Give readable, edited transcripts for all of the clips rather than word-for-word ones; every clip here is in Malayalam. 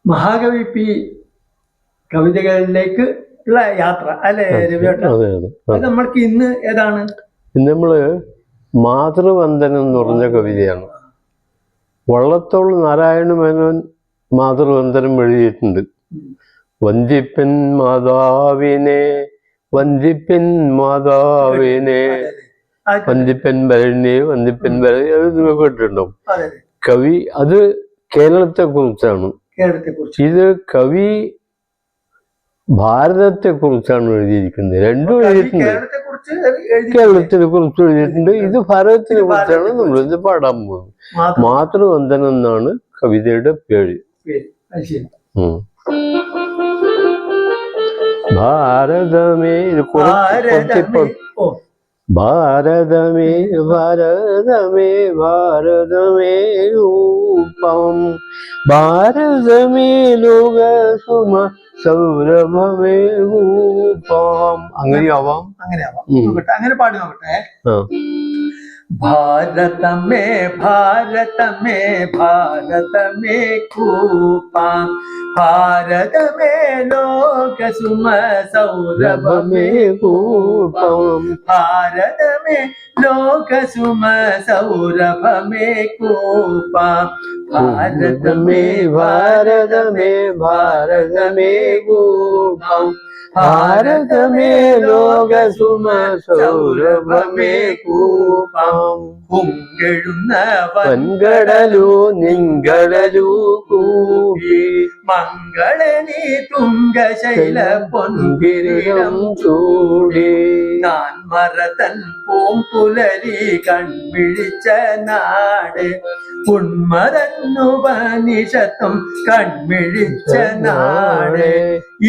മഹാകവി പി കവിതകളിലേക്ക് ഉള്ള യാത്ര അല്ലെ രവിയേട്ട? അത് നമ്മൾക്ക് ഇന്ന് ഏതാണ്? ഇന്ന് നമ്മള് മാതൃവന്ദനം എന്ന് പറഞ്ഞ കവിതയാണ്. വള്ളത്തോൾ നാരായണ മേനോൻ മാതൃവന്ദനം എഴുതിയിട്ടുണ്ട്. വന്ദിപ്പൻ മാതാവിനെ വന്ദിപ്പൻ മാതാവിനെ വന്ദിപ്പൻ ഭരണി വന്ദിപ്പൻ ഭരണി, അത് നിങ്ങൾ കേട്ടിട്ടുണ്ടാവും. കവി അത് കേരളത്തെ കുറിച്ചാണ്. ഇത് കവി ഭാരതത്തെ കുറിച്ചാണ് എഴുതിയിരിക്കുന്നത്. രണ്ടും എഴുതിയിട്ടുണ്ട്. കേരളത്തിനെ കുറിച്ച് എഴുതിയിട്ടുണ്ട്. ഇത് ഭാരതത്തിനെ കുറിച്ചാണ് നമ്മളിത് പാടാൻ പോകുന്നത്. മാതൃവന്ദനം എന്നാണ് കവിതയുടെ പേര്. ഭാരതമേ ഭാരതമേ ഭാരതമേ ഭാരതമേ രൂപം ഭാരതമേ ലോക സുമ സൗരഭമേ രൂപം. അങ്ങനെയാവാം. അങ്ങനെ പാടി നോക്കട്ടെ. ഭാരതമേ ഭാരതമേ ഭാരതമേ കൂപം ഭാരതമേ ലോക സുമ സൗരഭമേ കൂപം ഭാരതമേ ലോക സുമ സൗരഭമേ കൂപം ഭാരതമേ ഭാരതമേ ഭാരതമേ കൂപം ഭാരതമേ ലോക സുമ സൗരഭമേ കൂപം പൊങ്കെഴുന്ന വൻകടലു നിങ്കടലു കൂവി മംഗളനി തുംഗശൈല പൊൻകിരീടം ചൂടി നാൻ മറതൻ പൂമ്പുലരി കൺമിഴിച്ച നാട് ഉന്മതന്നുപനിഷത്തും കൺമിഴിച്ച നാട്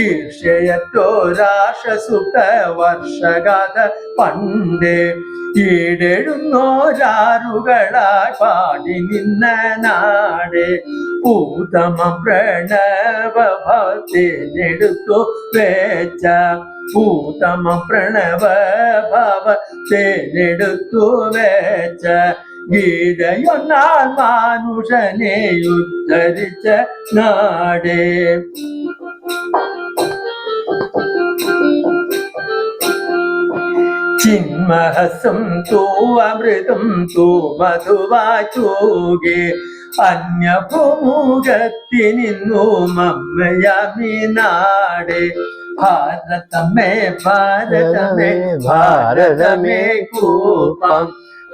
ഈർഷയറ്റോരാഷസുഖ വർഷഗാഥ പണ്ട് ഈടെഴുന്നോരാറുകളായി പാടി നിന്ന നാട് പൂതമ പ്രണവഭവത്തിനെടുത്തു വേച്ച പൂതമ പ്രണവഭവത്തിനെടുത്തു വേച്ച ഗീതയൊന്നാൽ മാനുഷനെ ഉദ്ധരിച്ച നാടേ. ചിന്മഹസം തൂ അമൃതം തൂ മധുവാചൂകെ അന്യഭൂമുഖത്തിനിന്നു മമ്മയാമി നാട് ഭാരതമേ ഭാരതമേ ഭാരതമേ കൂപം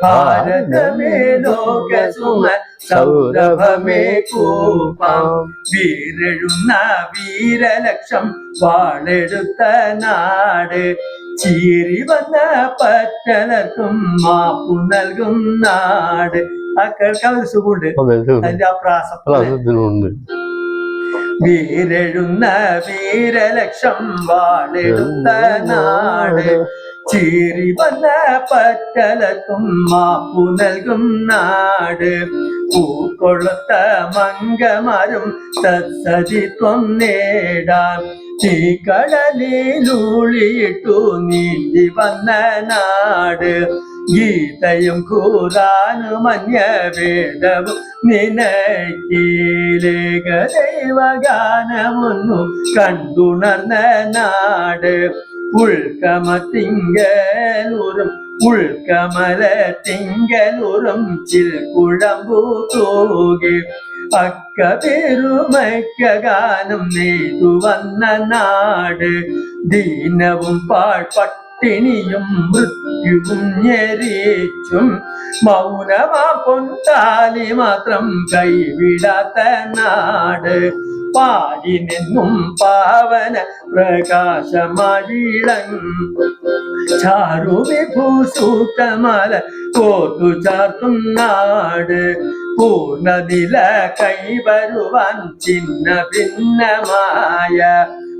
ഭാരതമേ ലോക സുമ സൗരഭമേ കൂപം വീരെഴുന്ന വീരലക്ഷം വാളെടുത്ത നാട് ചീറി വന്ന പറ്റലർക്കും മാപ്പു നൽകും നാട്. ആ കേൾക്കാൻ ഒരു സുഖമുണ്ട്. അതിന്റെ ആ പ്രാസത്തിനുണ്ട്. വീരെഴുന്ന വീരലക്ഷം വാളെടുത്ത നാട് ചീറി വന്ന പറ്റലർക്കും മാപ്പു നൽകും നാട് പൂക്കൊളുത്ത മംഗമാരും തത്സതിത്വം നേടാൻ ഈ കടലിലൂളിയിട്ടു നീന്തി വന്ന നാട് ഗീതയും ഖുറാനും അന്യവേദവും നിനക്കീലേക ദൈവഗാനമൊന്നു കണ്ടുണർന്ന നാട് ഉൾക്കമത്തിങ്കലൂറും ഉൾക്കമല തിങ്കലൂറും ചിൽക്കുഴമ്പു തൂകി അക്കപെരുമക്ക ഗാനം നെയ്തു വന്ന നാട് ദീനവും പട്ടിണിയും മൃത്യുവും ഞെരിച്ചും മൗനമാ പൊൻതാലി മാത്രം കൈവിടാത്ത നാട് പാടി നിന്നും പാവന പ്രകാശമായിളം ചാരു വിഭൂസൂക്തമല കോർത്തു ചാർത്തും നാട് പൂർണ്ണനില കൈവരുവാൻ ചിന്ന ഭിന്നമായ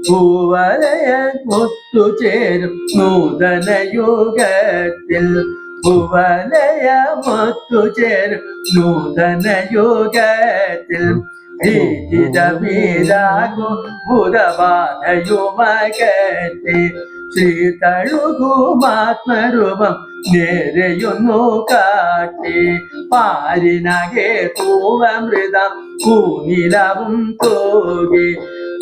പൂവലയ മുത്തുചേരും നൂതന യുഗത്തിൽ പൂവലയ മുത്തുചേരും നൂതന യുഗത്തിൽ ഭീതിതമീരാകു ഭൂതബാധയുമകറ്റി ശ്രീ തഴുകുമാത്മരൂപം നേരെയൊന്നു കാട്ടി പാരിനകെ തൂവമൃതം പൂനിലവും തോകി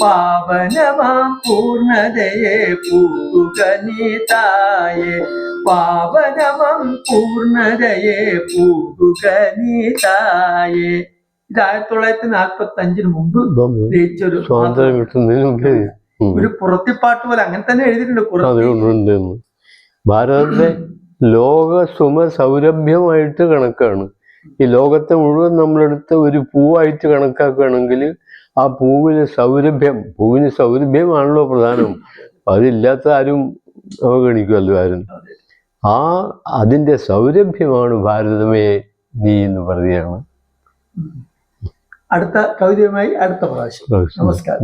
പാവനമാം പൂർണ്ണതയെ പൂകുക നീതായേ പാവനമാം പൂർണ്ണതയെ പൂകുക നീതായേ. ഇത് 1945 മുമ്പ് രചിച്ചൊരു ഒരു പുറത്തിപ്പാട്ട് പോലെ അങ്ങനെ തന്നെ എഴുതിയിട്ടുണ്ട്. ഭാരതത്തെ ലോക സുമ സൗരഭ്യമായിട്ട് കണക്കാണ്. ഈ ലോകത്തെ മുഴുവൻ നമ്മളെടുത്ത് ഒരു പൂവായിട്ട് കണക്കാക്കുകയാണെങ്കിൽ ആ പൂവിന് സൗരഭ്യമാണല്ലോ പ്രധാനം. അതില്ലാത്ത ആരും അവഗണിക്കുമല്ലോ ആരും. അതിൻ്റെ സൗരഭ്യമാണ് ഭാരതമേ നീ എന്ന് പറയുകയാണ്. അടുത്ത കവിതയുമായി അടുത്ത പ്രാവശ്യം. നമസ്കാരം.